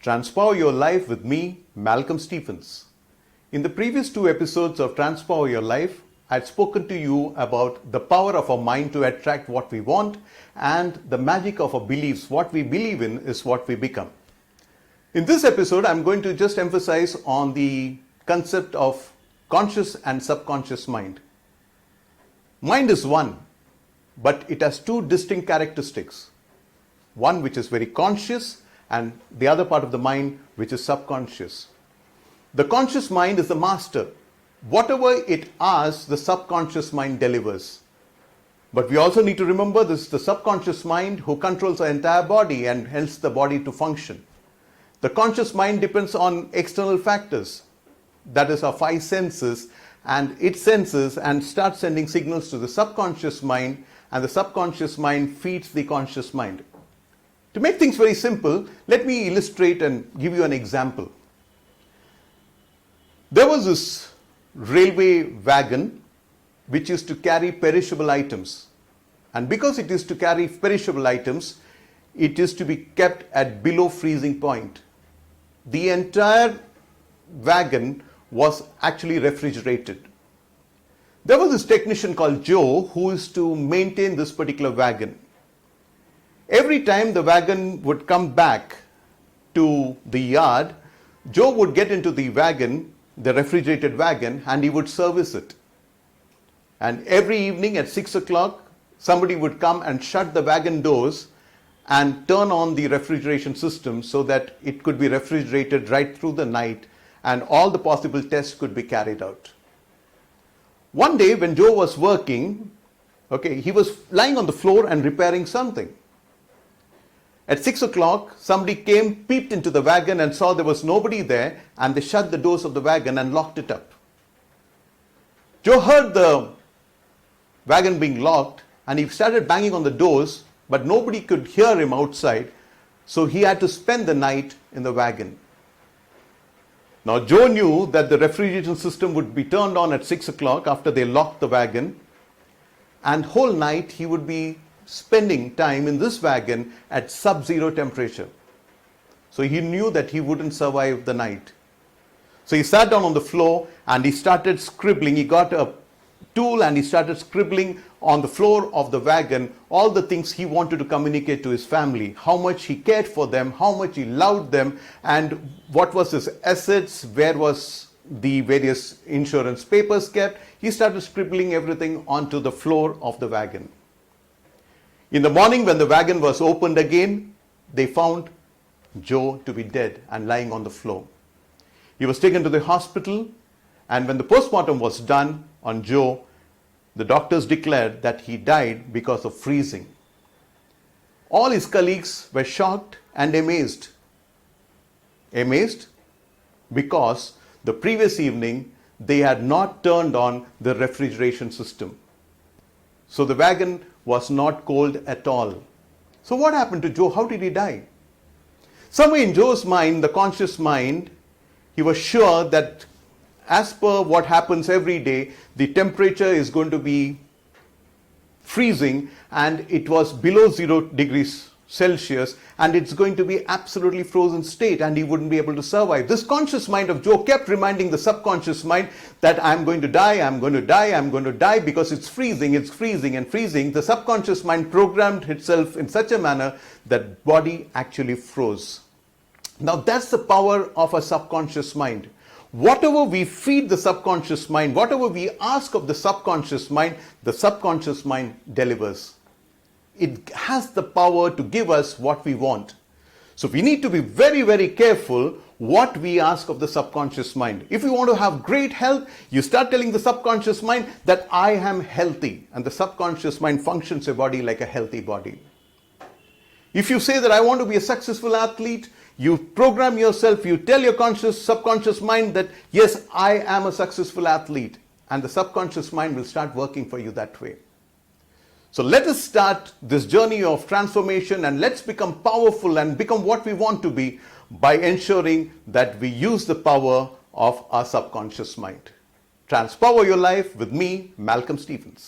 Transpower Your Life with me, Malcolm Stephens. In the previous two episodes of Transpower Your Life, I'd spoken to you about the power of our mind to attract what we want and the magic of our beliefs. What we believe in is what we become. In this episode, I'm going to just emphasize on the concept of conscious and subconscious mind. Mind is one, but it has two distinct characteristics. One which is very conscious and the other part of the mind which is subconscious. The conscious mind is the master. Whatever it asks, the subconscious mind delivers. But we also need to remember this is the subconscious mind who controls our entire body and helps the body to function. The conscious mind depends on external factors, that is our five senses, and it senses and starts sending signals to the subconscious mind, and the subconscious mind feeds the conscious mind. To make things very simple, let me illustrate and give you an example. There was this railway wagon which used to carry perishable items. And because it is to carry perishable items, it is to be kept at below freezing point. The entire wagon was actually refrigerated. There was this technician called Joe who used to maintain this particular wagon. Every time the wagon would come back to the yard, Joe would get into the wagon, the refrigerated wagon, and he would service it. And every evening at 6 o'clock, somebody would come and shut the wagon doors and turn on the refrigeration system so that it could be refrigerated right through the night and all the possible tests could be carried out. One day when Joe was working, he was lying on the floor and repairing something. At 6 o'clock, somebody came, peeped into the wagon and saw there was nobody there, and they shut the doors of the wagon and locked it up. Joe heard the wagon being locked and he started banging on the doors, but nobody could hear him outside, so he had to spend the night in the wagon. Now Joe knew that the refrigeration system would be turned on at 6 o'clock after they locked the wagon, and whole night he would be spending time in this wagon at sub-zero temperature. So he knew that he wouldn't survive the night. So he sat down on the floor and he started scribbling. He got a tool and he started scribbling on the floor of the wagon all the things he wanted to communicate to his family, how much he cared for them, how much he loved them, and what was his assets, where was the various insurance papers kept. He started scribbling everything onto the floor of the wagon. In the morning when the wagon was opened again, they found Joe to be dead and lying on the floor. He was taken to the hospital, and when the postmortem was done on Joe, the doctors declared that he died because of freezing. All his colleagues were shocked and amazed. Amazed because the previous evening they had not turned on the refrigeration system. So the wagon was not cold at all. So what happened to Joe? How did he die? Somewhere in Joe's mind, the conscious mind, he was sure that as per what happens every day, the temperature is going to be freezing, and it was below 0 degrees Celsius, and it's going to be absolutely frozen state, and he wouldn't be able to survive. This conscious mind of Joe kept reminding the subconscious mind that I'm going to die, I'm going to die, I'm going to die, because it's freezing and freezing. The subconscious mind programmed itself in such a manner that body actually froze. Now that's the power of a subconscious mind. Whatever we feed the subconscious mind, whatever we ask of the subconscious mind delivers. It has the power to give us what we want. So we need to be very, very careful what we ask of the subconscious mind. If you want to have great health, you start telling the subconscious mind that I am healthy, and the subconscious mind functions your body like a healthy body. If you say that I want to be a successful athlete, you program yourself, you tell your subconscious mind that yes, I am a successful athlete, and the subconscious mind will start working for you that way. So let us start this journey of transformation, and let's become powerful and become what we want to be by ensuring that we use the power of our subconscious mind. Transpower your life with me, Malcolm Stephens.